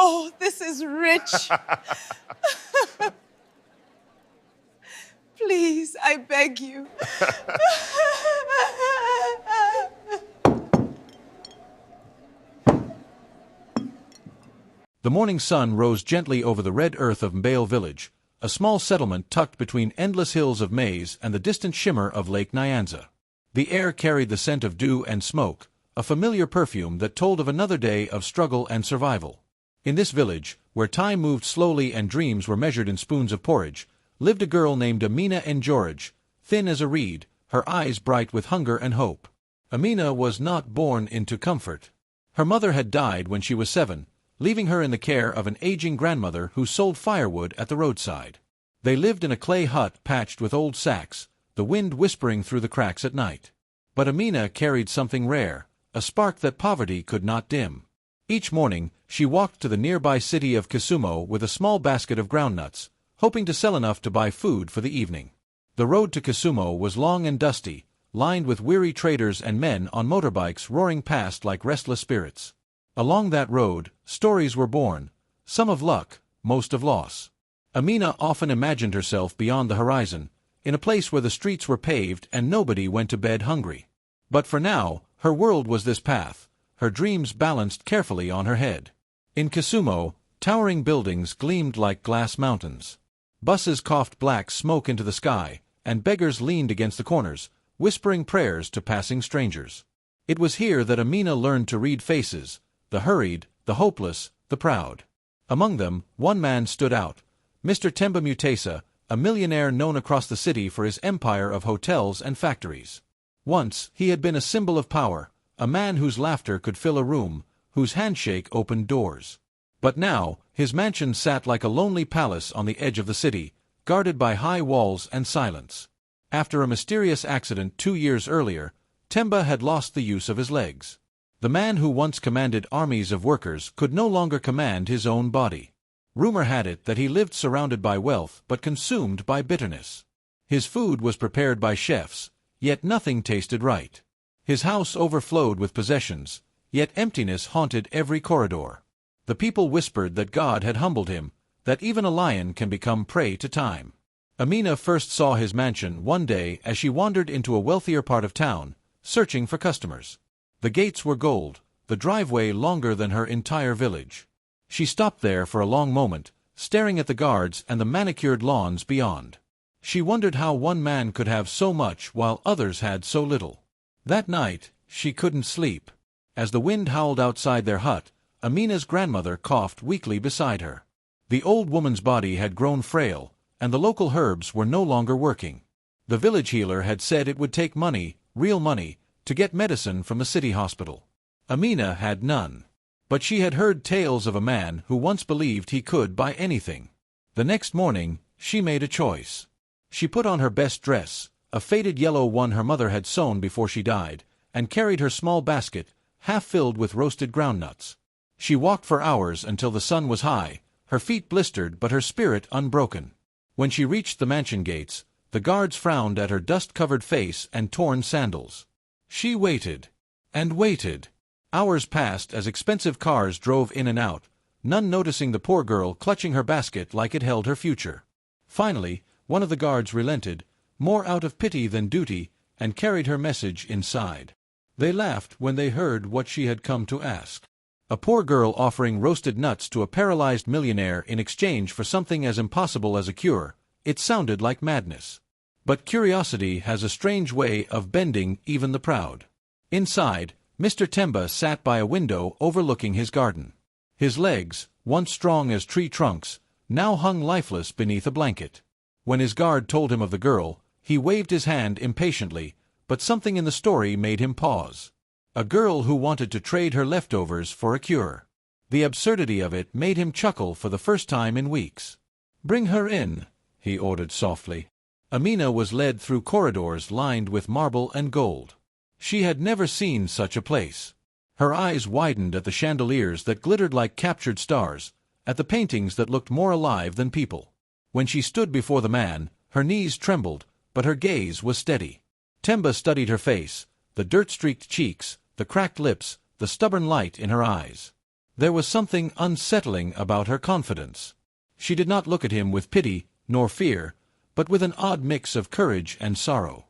Oh, this is rich. Please, I beg you. The morning sun rose gently over the red earth of Mbale village, a small settlement tucked between endless hills of maize and the distant shimmer of Lake Nyanza. The air carried the scent of dew and smoke, a familiar perfume that told of another day of struggle and survival. In this village, where time moved slowly and dreams were measured in spoons of porridge, lived a girl named Amina Njoraj, thin as a reed, her eyes bright with hunger and hope. Amina was not born into comfort. Her mother had died when she was 7, leaving her in the care of an aging grandmother who sold firewood at the roadside. They lived in a clay hut patched with old sacks, the wind whispering through the cracks at night. But Amina carried something rare, a spark that poverty could not dim. Each morning, she walked to the nearby city of Kisumu with a small basket of groundnuts, hoping to sell enough to buy food for the evening. The road to Kisumu was long and dusty, lined with weary traders and men on motorbikes roaring past like restless spirits. Along that road, stories were born, some of luck, most of loss. Amina often imagined herself beyond the horizon, in a place where the streets were paved and nobody went to bed hungry. But for now, her world was this path, her dreams balanced carefully on her head. In Kisumu, towering buildings gleamed like glass mountains. Buses coughed black smoke into the sky, and beggars leaned against the corners, whispering prayers to passing strangers. It was here that Amina learned to read faces, the hurried, the hopeless, the proud. Among them, one man stood out, Mr. Temba Mutesa, a millionaire known across the city for his empire of hotels and factories. Once, he had been a symbol of power, a man whose laughter could fill a room, whose handshake opened doors. But now, his mansion sat like a lonely palace on the edge of the city, guarded by high walls and silence. After a mysterious accident 2 years earlier, Temba had lost the use of his legs. The man who once commanded armies of workers could no longer command his own body. Rumor had it that he lived surrounded by wealth but consumed by bitterness. His food was prepared by chefs, yet nothing tasted right. His house overflowed with possessions, yet emptiness haunted every corridor. The people whispered that God had humbled him, that even a lion can become prey to time. Amina first saw his mansion one day as she wandered into a wealthier part of town, searching for customers. The gates were gold, the driveway longer than her entire village. She stopped there for a long moment, staring at the guards and the manicured lawns beyond. She wondered how one man could have so much while others had so little. That night, she couldn't sleep. As the wind howled outside their hut, Amina's grandmother coughed weakly beside her. The old woman's body had grown frail, and the local herbs were no longer working. The village healer had said it would take money, real money, to get medicine from the city hospital. Amina had none. But she had heard tales of a man who once believed he could buy anything. The next morning, she made a choice. She put on her best dress, a faded yellow one her mother had sewn before she died, and carried her small basket, half filled with roasted groundnuts. She walked for hours until the sun was high, her feet blistered but her spirit unbroken. When she reached the mansion gates, the guards frowned at her dust-covered face and torn sandals. She waited, and waited. Hours passed as expensive cars drove in and out, none noticing the poor girl clutching her basket like it held her future. Finally, one of the guards relented, more out of pity than duty, and carried her message inside. They laughed when they heard what she had come to ask. A poor girl offering roasted nuts to a paralyzed millionaire in exchange for something as impossible as a cure. It sounded like madness. But curiosity has a strange way of bending even the proud. Inside, Mr. Temba sat by a window overlooking his garden. His legs, once strong as tree trunks, now hung lifeless beneath a blanket. When his guard told him of the girl, he waved his hand impatiently, but something in the story made him pause. A girl who wanted to trade her leftovers for a cure. The absurdity of it made him chuckle for the first time in weeks. "Bring her in," he ordered softly. Amina was led through corridors lined with marble and gold. She had never seen such a place. Her eyes widened at the chandeliers that glittered like captured stars, at the paintings that looked more alive than people. When she stood before the man, her knees trembled, but her gaze was steady. Temba studied her face, the dirt-streaked cheeks, the cracked lips, the stubborn light in her eyes. There was something unsettling about her confidence. She did not look at him with pity nor fear, but with an odd mix of courage and sorrow.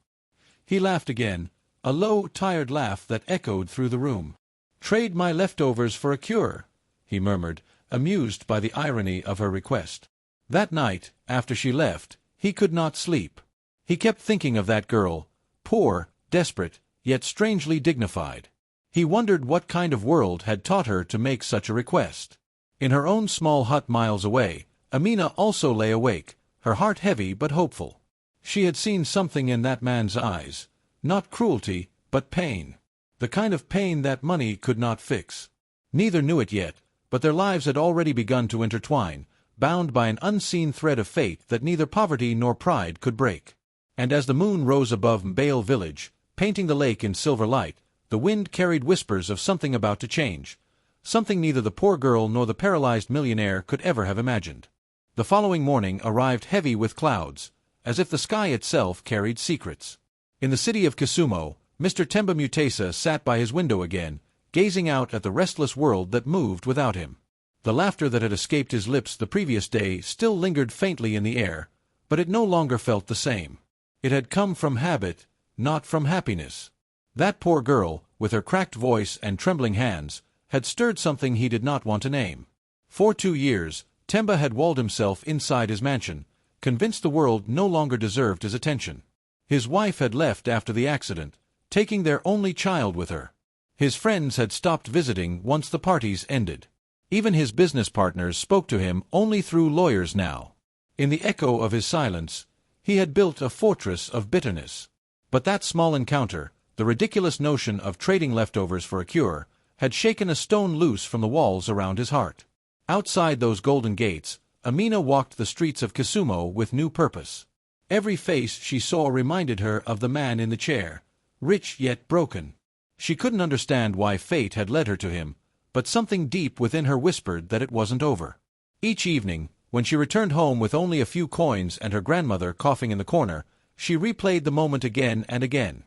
He laughed again, a low, tired laugh that echoed through the room. "Trade my leftovers for a cure," he murmured, amused by the irony of her request. That night, after she left, he could not sleep. He kept thinking of that girl, poor, desperate, yet strangely dignified. He wondered what kind of world had taught her to make such a request. In her own small hut miles away, Amina also lay awake, her heart heavy but hopeful. She had seen something in that man's eyes, not cruelty, but pain. The kind of pain that money could not fix. Neither knew it yet, but their lives had already begun to intertwine, bound by an unseen thread of fate that neither poverty nor pride could break. And as the moon rose above Mbale village, painting the lake in silver light, the wind carried whispers of something about to change, something neither the poor girl nor the paralyzed millionaire could ever have imagined. The following morning arrived heavy with clouds, as if the sky itself carried secrets. In the city of Kisumu, Mr. Temba Mutesa sat by his window again, gazing out at the restless world that moved without him. The laughter that had escaped his lips the previous day still lingered faintly in the air, but it no longer felt the same. It had come from habit, not from happiness. That poor girl, with her cracked voice and trembling hands, had stirred something he did not want to name. For 2 years, Temba had walled himself inside his mansion, convinced the world no longer deserved his attention. His wife had left after the accident, taking their only child with her. His friends had stopped visiting once the parties ended. Even his business partners spoke to him only through lawyers now. In the echo of his silence, he had built a fortress of bitterness. But that small encounter, the ridiculous notion of trading leftovers for a cure, had shaken a stone loose from the walls around his heart. Outside those golden gates, Amina walked the streets of Kisumu with new purpose. Every face she saw reminded her of the man in the chair, rich yet broken. She couldn't understand why fate had led her to him, but something deep within her whispered that it wasn't over. Each evening, when she returned home with only a few coins and her grandmother coughing in the corner, she replayed the moment again and again.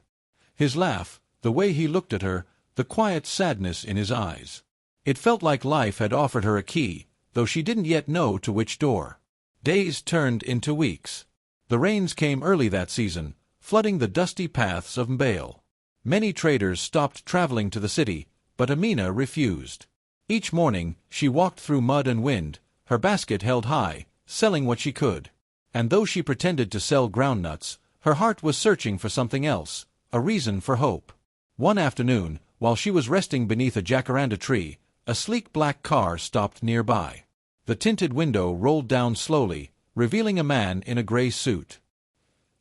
His laugh, the way he looked at her, the quiet sadness in his eyes. It felt like life had offered her a key, though she didn't yet know to which door. Days turned into weeks. The rains came early that season, flooding the dusty paths of Mbale. Many traders stopped traveling to the city, but Amina refused. Each morning, she walked through mud and wind, her basket held high, selling what she could. And though she pretended to sell groundnuts, her heart was searching for something else, a reason for hope. One afternoon, while she was resting beneath a jacaranda tree, a sleek black car stopped nearby. The tinted window rolled down slowly, revealing a man in a gray suit.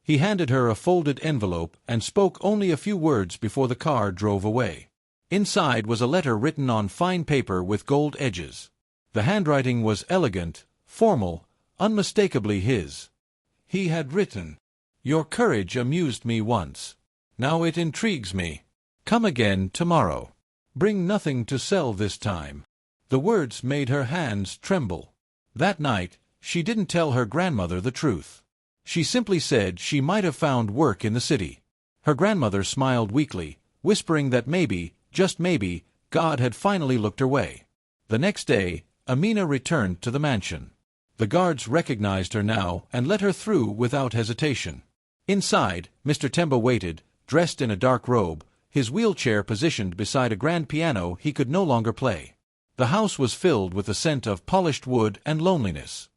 He handed her a folded envelope and spoke only a few words before the car drove away. Inside was a letter written on fine paper with gold edges. The handwriting was elegant, formal, unmistakably his. He had written, "Your courage amused me once. Now it intrigues me. Come again tomorrow. Bring nothing to sell this time." The words made her hands tremble. That night, she didn't tell her grandmother the truth. She simply said she might have found work in the city. Her grandmother smiled weakly, whispering that maybe, just maybe, God had finally looked her way. The next day, Amina returned to the mansion. The guards recognized her now and let her through without hesitation. Inside, Mr. Temba waited, dressed in a dark robe, his wheelchair positioned beside a grand piano he could no longer play. The house was filled with the scent of polished wood and loneliness.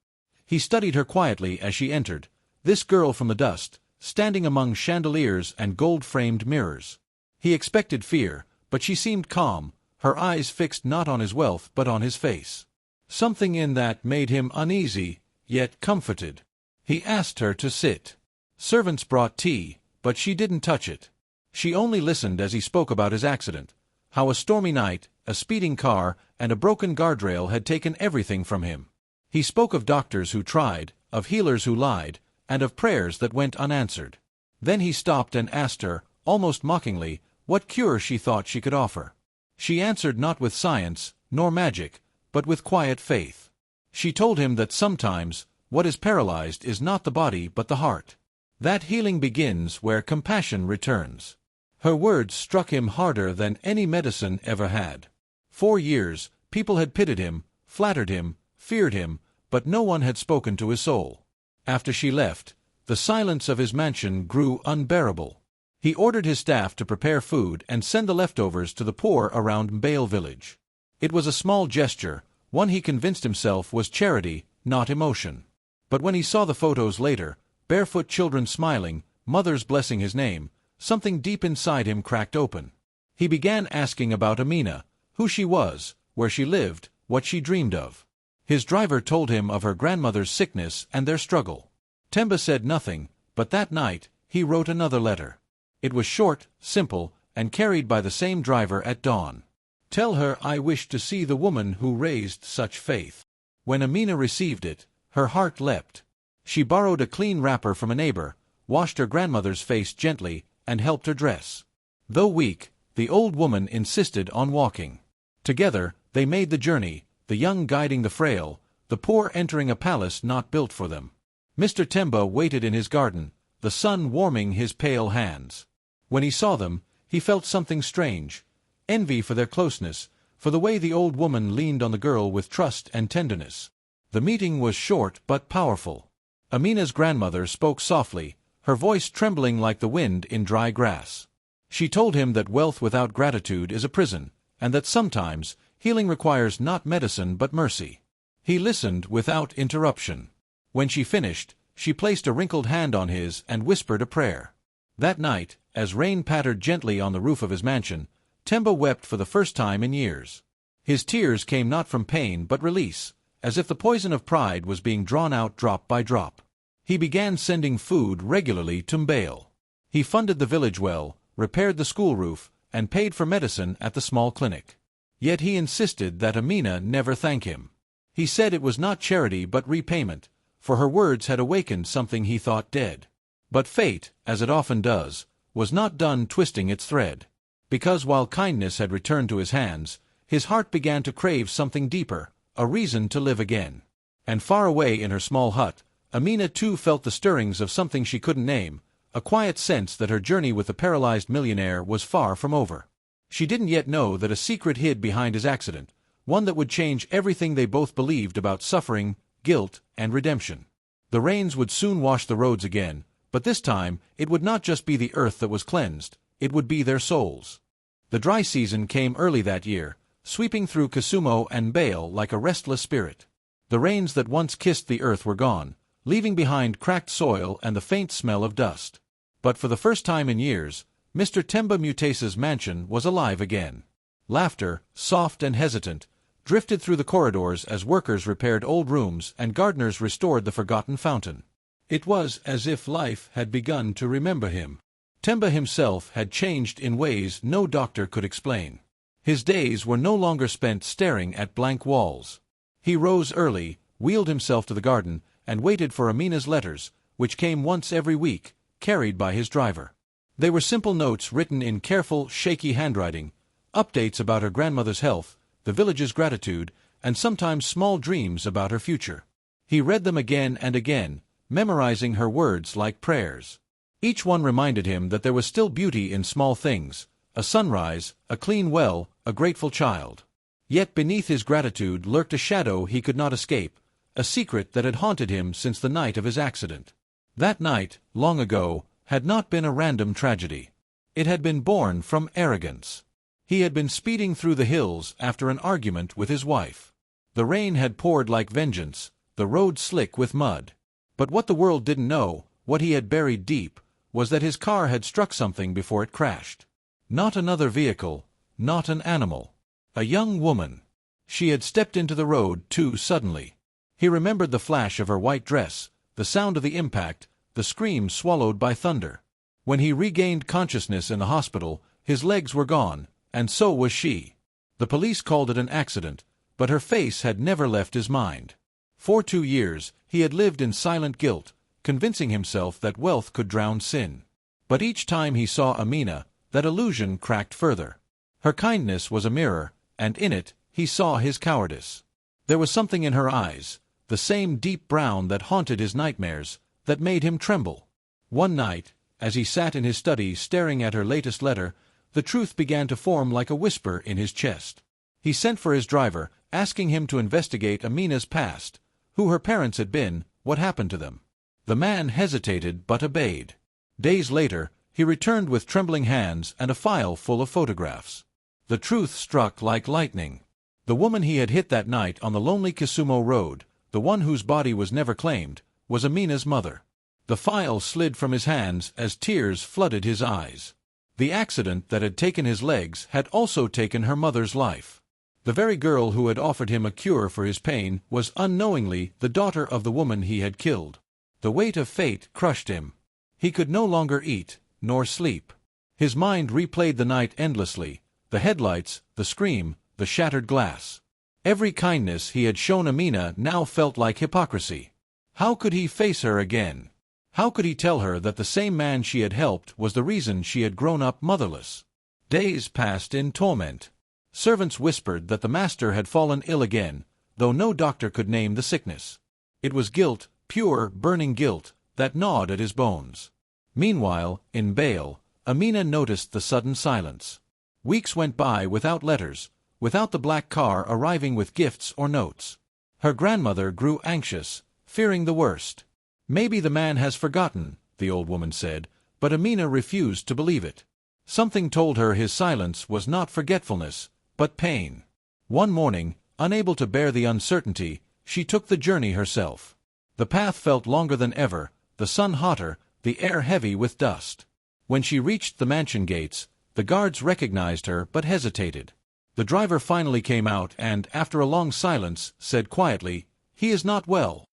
He studied her quietly as she entered, this girl from the dust, standing among chandeliers and gold-framed mirrors. He expected fear, but she seemed calm, her eyes fixed not on his wealth but on his face. Something in that made him uneasy, yet comforted. He asked her to sit. Servants brought tea, but she didn't touch it. She only listened as he spoke about his accident, how a stormy night, a speeding car, and a broken guardrail had taken everything from him. He spoke of doctors who tried, of healers who lied, and of prayers that went unanswered. Then he stopped and asked her, almost mockingly, what cure she thought she could offer. She answered not with science, nor magic, but with quiet faith. She told him that sometimes, what is paralyzed is not the body but the heart. That healing begins where compassion returns. Her words struck him harder than any medicine ever had. For years, People had pitied him, flattered him, feared him, but no one had spoken to his soul. After she left, the silence of his mansion grew unbearable. He ordered his staff to prepare food and send the leftovers to the poor around Mbale village. It was a small gesture, one he convinced himself was charity, not emotion. But when he saw the photos later, barefoot children smiling, mothers blessing his name, something deep inside him cracked open. He began asking about Amina, who she was, where she lived, what she dreamed of. His driver told him of her grandmother's sickness and their struggle. Temba said nothing, but that night, he wrote another letter. It was short, simple, and carried by the same driver at dawn. Tell her I wish to see the woman who raised such faith. When Amina received it, her heart leapt. She borrowed a clean wrapper from a neighbor, washed her grandmother's face gently, and helped her dress. Though weak, the old woman insisted on walking. Together, they made the journey, the young guiding the frail, the poor entering a palace not built for them. Mr. Temba waited in his garden, the sun warming his pale hands. When he saw them, he felt something strange, envy for their closeness, for the way the old woman leaned on the girl with trust and tenderness. The meeting was short but powerful. Amina's grandmother spoke softly, her voice trembling like the wind in dry grass. She told him that wealth without gratitude is a prison, and that sometimes healing requires not medicine but mercy. He listened without interruption. When she finished, she placed a wrinkled hand on his and whispered a prayer. That night, as rain pattered gently on the roof of his mansion, Temba wept for the first time in years. His tears came not from pain but release, as if the poison of pride was being drawn out drop by drop. He began sending food regularly to Mbale. He funded the village well, repaired the school roof, and paid for medicine at the small clinic. Yet he insisted that Amina never thank him. He said it was not charity but repayment, for her words had awakened something he thought dead. But fate, as it often does, was not done twisting its thread. Because while kindness had returned to his hands, his heart began to crave something deeper, a reason to live again. And far away in her small hut, Amina too felt the stirrings of something she couldn't name, a quiet sense that her journey with the paralyzed millionaire was far from over. She didn't yet know that a secret hid behind his accident, one that would change everything they both believed about suffering, guilt, and redemption. The rains would soon wash the roads again, but this time it would not just be the earth that was cleansed, it would be their souls. The dry season came early that year, sweeping through Kisumu and Mbale like a restless spirit. The rains that once kissed the earth were gone, leaving behind cracked soil and the faint smell of dust. But for the first time in years, Mr. Temba Mutase's mansion was alive again. Laughter, soft and hesitant, drifted through the corridors as workers repaired old rooms and gardeners restored the forgotten fountain. It was as if life had begun to remember him. Temba himself had changed in ways no doctor could explain. His days were no longer spent staring at blank walls. He rose early, wheeled himself to the garden, and waited for Amina's letters, which came once every week, carried by his driver. They were simple notes written in careful, shaky handwriting, updates about her grandmother's health, the village's gratitude, and sometimes small dreams about her future. He read them again and again, memorizing her words like prayers. Each one reminded him that there was still beauty in small things, a sunrise, a clean well, a grateful child. Yet beneath his gratitude lurked a shadow he could not escape, a secret that had haunted him since the night of his accident. That night, long ago, had not been a random tragedy. It had been born from arrogance. He had been speeding through the hills after an argument with his wife. The rain had poured like vengeance, the road slick with mud. But what the world didn't know, what he had buried deep, was that his car had struck something before it crashed. Not another vehicle, not an animal. A young woman. She had stepped into the road too suddenly. He remembered the flash of her white dress, the sound of the impact, the scream swallowed by thunder. When he regained consciousness in the hospital, his legs were gone, and so was she. The police called it an accident, but her face had never left his mind. For 2 years, he had lived in silent guilt, convincing himself that wealth could drown sin. But each time he saw Amina, that illusion cracked further. Her kindness was a mirror, and in it, he saw his cowardice. There was something in her eyes, the same deep brown that haunted his nightmares, that made him tremble. One night, as he sat in his study staring at her latest letter, the truth began to form like a whisper in his chest. He sent for his driver, asking him to investigate Amina's past, who her parents had been, what happened to them. The man hesitated but obeyed. Days later, he returned with trembling hands and a file full of photographs. The truth struck like lightning. The woman he had hit that night on the lonely Kisumu road, the one whose body was never claimed, was Amina's mother. The file slid from his hands as tears flooded his eyes. The accident that had taken his legs had also taken her mother's life. The very girl who had offered him a cure for his pain was unknowingly the daughter of the woman he had killed. The weight of fate crushed him. He could no longer eat, nor sleep. His mind replayed the night endlessly, the headlights, the scream, the shattered glass. Every kindness he had shown Amina now felt like hypocrisy. How could he face her again? How could he tell her that the same man she had helped was the reason she had grown up motherless? Days passed in torment. Servants whispered that the master had fallen ill again, though no doctor could name the sickness. It was guilt, pure, burning guilt, that gnawed at his bones. Meanwhile, in Bale, Amina noticed the sudden silence. Weeks went by without letters, without the black car arriving with gifts or notes. Her grandmother grew anxious, fearing the worst. "Maybe the man has forgotten," the old woman said, but Amina refused to believe it. Something told her his silence was not forgetfulness, but pain. One morning, unable to bear the uncertainty, she took the journey herself. The path felt longer than ever, the sun hotter, the air heavy with dust. When she reached the mansion gates, the guards recognized her but hesitated. The driver finally came out and, after a long silence, said quietly, "He is not well."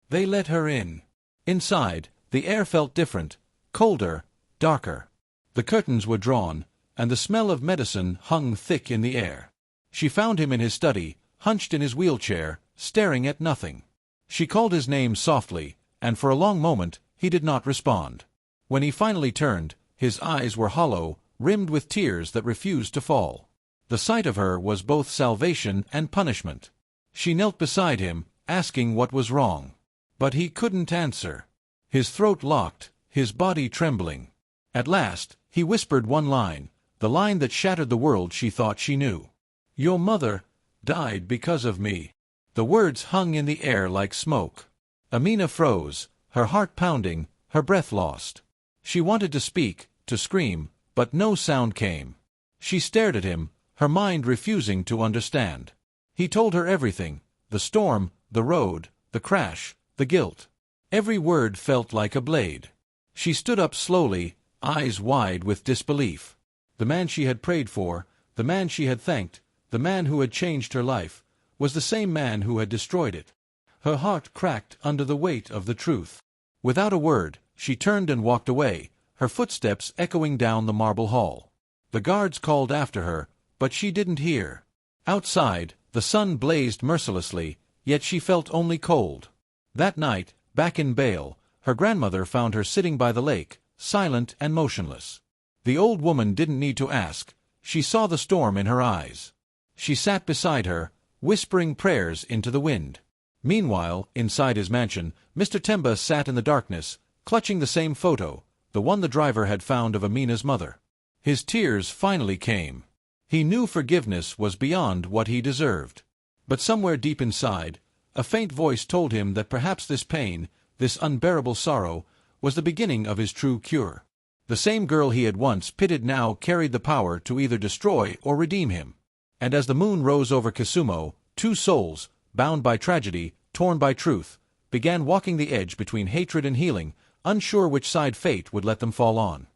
They let her in. Inside, the air felt different, colder, darker. The curtains were drawn, and the smell of medicine hung thick in the air. She found him in his study, hunched in his wheelchair, staring at nothing. She called his name softly, and for a long moment he did not respond. When he finally turned, his eyes were hollow, rimmed with tears that refused to fall. The sight of her was both salvation and punishment. She knelt beside him, asking what was wrong. But he couldn't answer. His throat locked, his body trembling. At last, he whispered one line, the line that shattered the world she thought she knew. "Your mother died because of me." The words hung in the air like smoke. Amina froze, her heart pounding, her breath lost. She wanted to speak, to scream, but no sound came. She stared at him, her mind refusing to understand. He told her everything, the storm, the road, the crash, the guilt. Every word felt like a blade. She stood up slowly, eyes wide with disbelief. The man she had prayed for, the man she had thanked, the man who had changed her life, was the same man who had destroyed it. Her heart cracked under the weight of the truth. Without a word, she turned and walked away, her footsteps echoing down the marble hall. The guards called after her, but she didn't hear. Outside, the sun blazed mercilessly, yet she felt only cold. That night, back in Bale, her grandmother found her sitting by the lake, silent and motionless. The old woman didn't need to ask, she saw the storm in her eyes. She sat beside her, whispering prayers into the wind. Meanwhile, inside his mansion, Mr. Temba sat in the darkness, clutching the same photo, the one the driver had found of Amina's mother. His tears finally came. He knew forgiveness was beyond what he deserved. But somewhere deep inside, a faint voice told him that perhaps this pain, this unbearable sorrow, was the beginning of his true cure. The same girl he had once pitied now carried the power to either destroy or redeem him. And as the moon rose over Kisumu, two souls, bound by tragedy, torn by truth, began walking the edge between hatred and healing, unsure which side fate would let them fall on.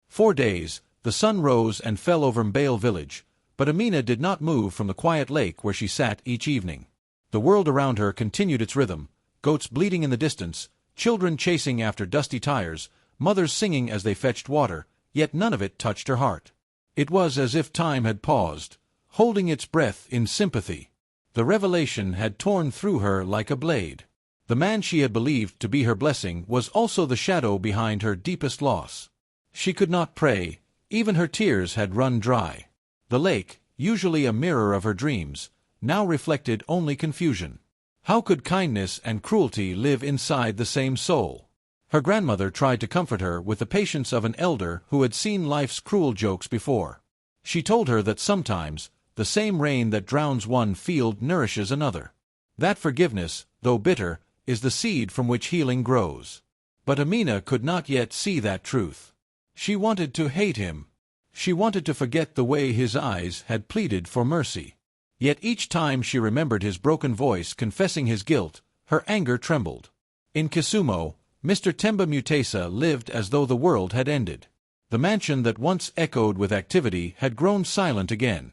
4 days, the sun rose and fell over Mbale village, but Amina did not move from the quiet lake where she sat each evening. The world around her continued its rhythm, goats bleating in the distance, children chasing after dusty tires, mothers singing as they fetched water, yet none of it touched her heart. It was as if time had paused, holding its breath in sympathy. The revelation had torn through her like a blade. The man she had believed to be her blessing was also the shadow behind her deepest loss. She could not pray, even her tears had run dry. The lake, usually a mirror of her dreams, now reflected only confusion. How could kindness and cruelty live inside the same soul? Her grandmother tried to comfort her with the patience of an elder who had seen life's cruel jokes before. She told her that sometimes, the same rain that drowns one field nourishes another. That forgiveness, though bitter, is the seed from which healing grows. But Amina could not yet see that truth. She wanted to hate him. She wanted to forget the way his eyes had pleaded for mercy. Yet each time she remembered his broken voice confessing his guilt, her anger trembled. In Kisumu, Mr. Temba Mutesa lived as though the world had ended. The mansion that once echoed with activity had grown silent again.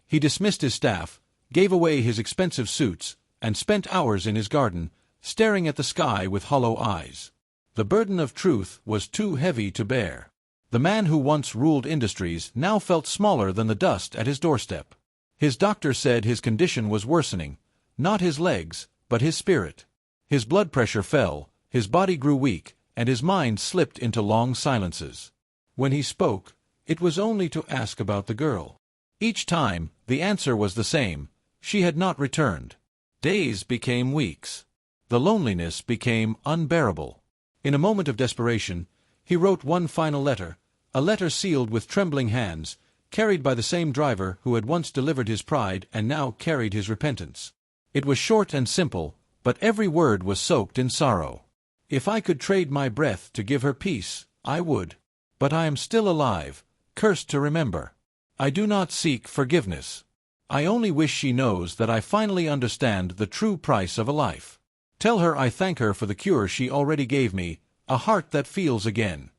He dismissed his staff, gave away his expensive suits, and spent hours in his garden, staring at the sky with hollow eyes. The burden of truth was too heavy to bear. The man who once ruled industries now felt smaller than the dust at his doorstep. His doctor said his condition was worsening, not his legs, but his spirit. His blood pressure fell, his body grew weak, and his mind slipped into long silences. When he spoke, it was only to ask about the girl. Each time, the answer was the same: she had not returned. Days became weeks. The loneliness became unbearable. In a moment of desperation, he wrote one final letter, a letter sealed with trembling hands, carried by the same driver who had once delivered his pride and now carried his repentance. It was short and simple, but every word was soaked in sorrow. If I could trade my breath to give her peace, I would. But I am still alive, cursed to remember. I do not seek forgiveness. I only wish she knows that I finally understand the true price of a life. Tell her I thank her for the cure she already gave me, a heart that feels again.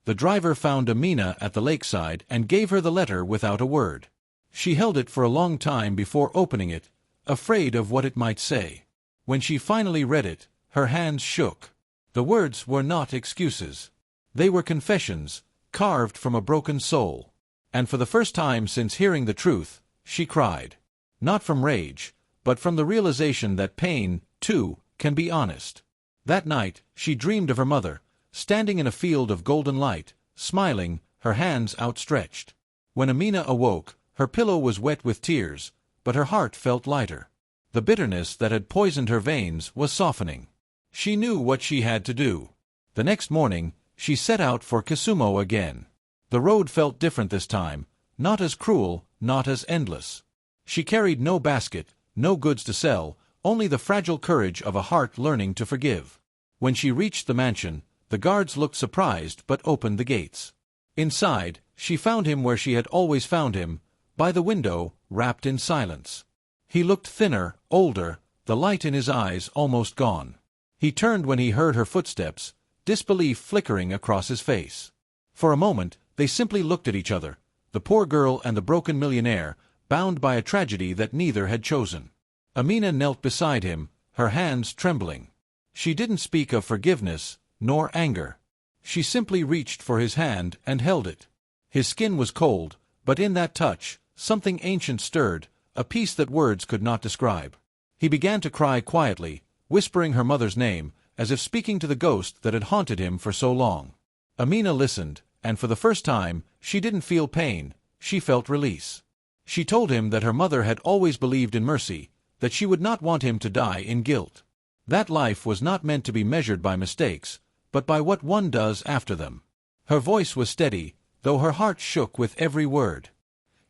The driver found Amina at the lakeside and gave her the letter without a word. She held it for a long time before opening it, afraid of what it might say. When she finally read it, her hands shook. The words were not excuses. They were confessions, carved from a broken soul. And for the first time since hearing the truth, she cried. Not from rage, but from the realization that pain, too, can be honest. That night, she dreamed of her mother, standing in a field of golden light, smiling, her hands outstretched. When Amina awoke, her pillow was wet with tears, but her heart felt lighter. The bitterness that had poisoned her veins was softening. She knew what she had to do. The next morning, she set out for Kisumu again. The road felt different this time, not as cruel, not as endless. She carried no basket, no goods to sell, only the fragile courage of a heart learning to forgive. When she reached the mansion, the guards looked surprised but opened the gates. Inside, she found him where she had always found him, by the window, wrapped in silence. He looked thinner, older, the light in his eyes almost gone. He turned when he heard her footsteps, disbelief flickering across his face. For a moment, they simply looked at each other, the poor girl and the broken millionaire, bound by a tragedy that neither had chosen. Amina knelt beside him, her hands trembling. She didn't speak of forgiveness, nor anger. She simply reached for his hand and held it. His skin was cold, but in that touch, something ancient stirred, a peace that words could not describe. He began to cry quietly, whispering her mother's name, as if speaking to the ghost that had haunted him for so long. Amina listened, and for the first time, she didn't feel pain, she felt release. She told him that her mother had always believed in mercy, that she would not want him to die in guilt. That life was not meant to be measured by mistakes, but by what one does after them. Her voice was steady, though her heart shook with every word.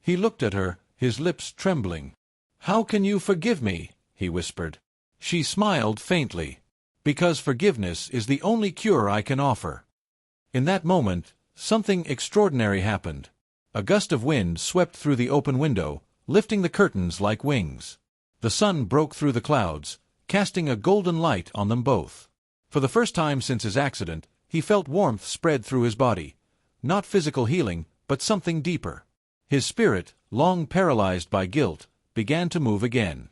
He looked at her, his lips trembling. "How can you forgive me?" he whispered. She smiled faintly. "Because forgiveness is the only cure I can offer." In that moment, something extraordinary happened. A gust of wind swept through the open window, lifting the curtains like wings. The sun broke through the clouds, casting a golden light on them both. For the first time since his accident, he felt warmth spread through his body. Not physical healing, but something deeper. His spirit, long paralyzed by guilt, began to move again.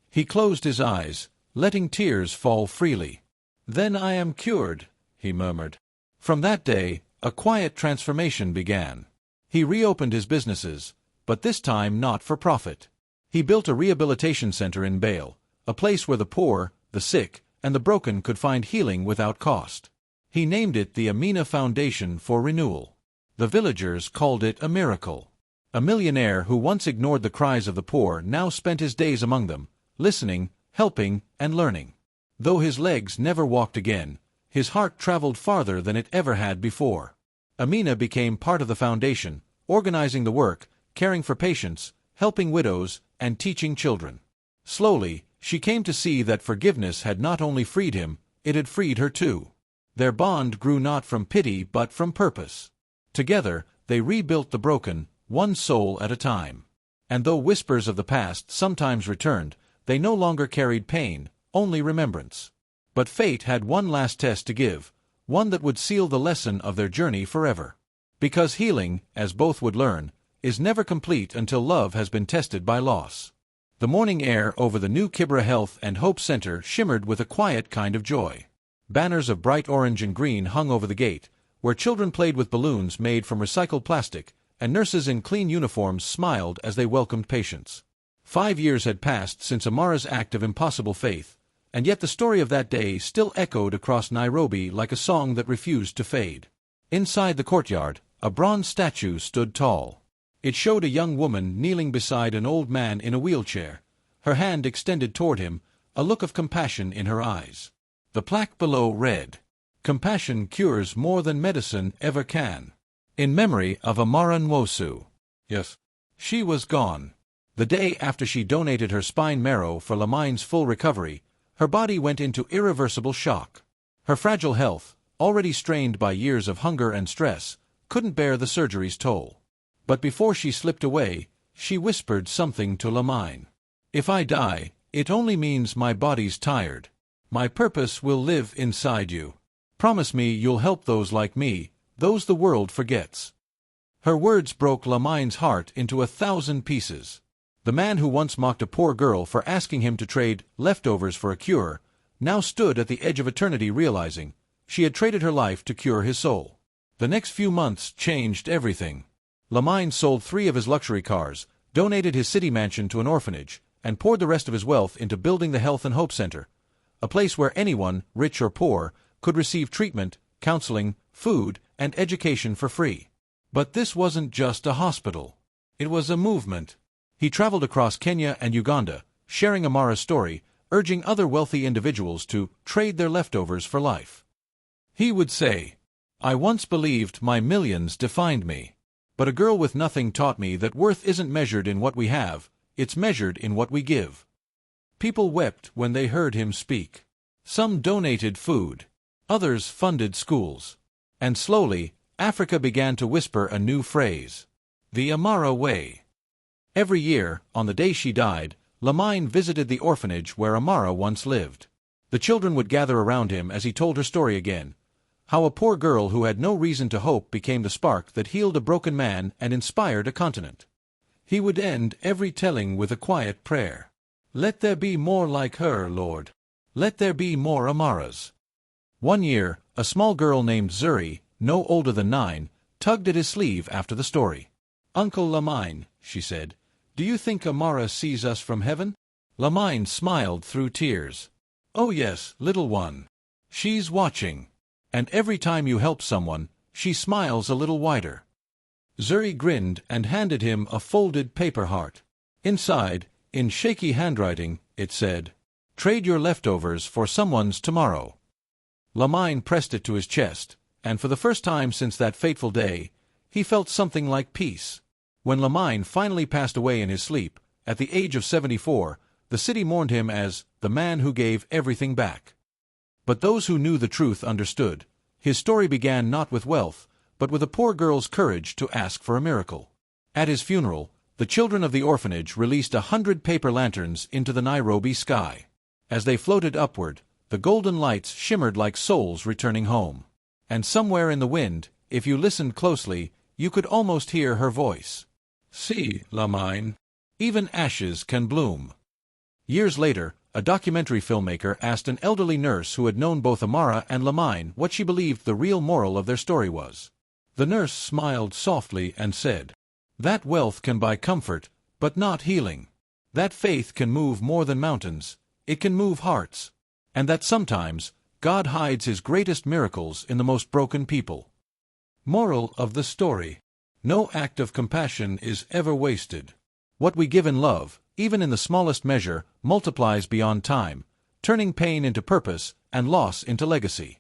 He closed his eyes, letting tears fall freely. "Then I am cured," he murmured. From that day, a quiet transformation began. He reopened his businesses, but this time not for profit. He built a rehabilitation center in Bale, a place where the poor, the sick, and the broken could find healing without cost. He named it the Amina Foundation for Renewal. The villagers called it a miracle. A millionaire who once ignored the cries of the poor now spent his days among them, listening, helping, and learning. Though his legs never walked again, his heart traveled farther than it ever had before. Amina became part of the foundation, organizing the work, caring for patients, helping widows, and teaching children. Slowly, she came to see that forgiveness had not only freed him, it had freed her too. Their bond grew not from pity but from purpose. Together, they rebuilt the broken, one soul at a time. And though whispers of the past sometimes returned, they no longer carried pain, only remembrance. But fate had one last test to give, one that would seal the lesson of their journey forever. Because healing, as both would learn, is never complete until love has been tested by loss. The morning air over the new Kibra Health and Hope Center shimmered with a quiet kind of joy. Banners of bright orange and green hung over the gate, where children played with balloons made from recycled plastic, and nurses in clean uniforms smiled as they welcomed patients. 5 years had passed since Amara's act of impossible faith, and yet the story of that day still echoed across Nairobi like a song that refused to fade. Inside the courtyard, a bronze statue stood tall. It showed a young woman kneeling beside an old man in a wheelchair, her hand extended toward him, a look of compassion in her eyes. The plaque below read, "Compassion cures more than medicine ever can. In memory of Amara Nwosu." Yes, she was gone. The day after she donated her spine marrow for Lamine's full recovery, her body went into irreversible shock. Her fragile health, already strained by years of hunger and stress, couldn't bear the surgery's toll. But before she slipped away, she whispered something to Lamine. "If I die, it only means my body's tired. My purpose will live inside you. Promise me you'll help those like me, those the world forgets." Her words broke Lamine's heart into 1,000 pieces. The man who once mocked a poor girl for asking him to trade leftovers for a cure, now stood at the edge of eternity realizing she had traded her life to cure his soul. The next few months changed everything. Lamine sold 3 of his luxury cars, donated his city mansion to an orphanage, and poured the rest of his wealth into building the Health and Hope Center, a place where anyone, rich or poor, could receive treatment, counseling, food, and education for free. But this wasn't just a hospital. It was a movement. He traveled across Kenya and Uganda, sharing Amara's story, urging other wealthy individuals to trade their leftovers for life. He would say, "I once believed my millions defined me. But a girl with nothing taught me that worth isn't measured in what we have, it's measured in what we give." People wept when they heard him speak. Some donated food. Others funded schools. And slowly, Africa began to whisper a new phrase. The Amara Way. Every year, on the day she died, Lamine visited the orphanage where Amara once lived. The children would gather around him as he told her story again. How a poor girl who had no reason to hope became the spark that healed a broken man and inspired a continent. He would end every telling with a quiet prayer. "Let there be more like her, Lord. Let there be more Amaras." One year, a small girl named Zuri, no older than 9, tugged at his sleeve after the story. "Uncle Lamine," she said, "do you think Amara sees us from heaven?" Lamine smiled through tears. "Oh yes, little one. She's watching. And every time you help someone, she smiles a little wider." Zuri grinned and handed him a folded paper heart. Inside, in shaky handwriting, it said, "Trade your leftovers for someone's tomorrow." Lamine pressed it to his chest, and for the first time since that fateful day, he felt something like peace. When Lamine finally passed away in his sleep, at the age of 74, the city mourned him as the man who gave everything back. But those who knew the truth understood. His story began not with wealth, but with a poor girl's courage to ask for a miracle. At his funeral, the children of the orphanage released 100 paper lanterns into the Nairobi sky. As they floated upward, the golden lights shimmered like souls returning home. And somewhere in the wind, if you listened closely, you could almost hear her voice. "See, Lamine, even ashes can bloom." Years later, a documentary filmmaker asked an elderly nurse who had known both Amara and Lamine what she believed the real moral of their story was. The nurse smiled softly and said, "That wealth can buy comfort, but not healing. That faith can move more than mountains, it can move hearts. And that sometimes, God hides his greatest miracles in the most broken people." Moral of the story: no act of compassion is ever wasted. What we give in love, even in the smallest measure, multiplies beyond time, turning pain into purpose and loss into legacy.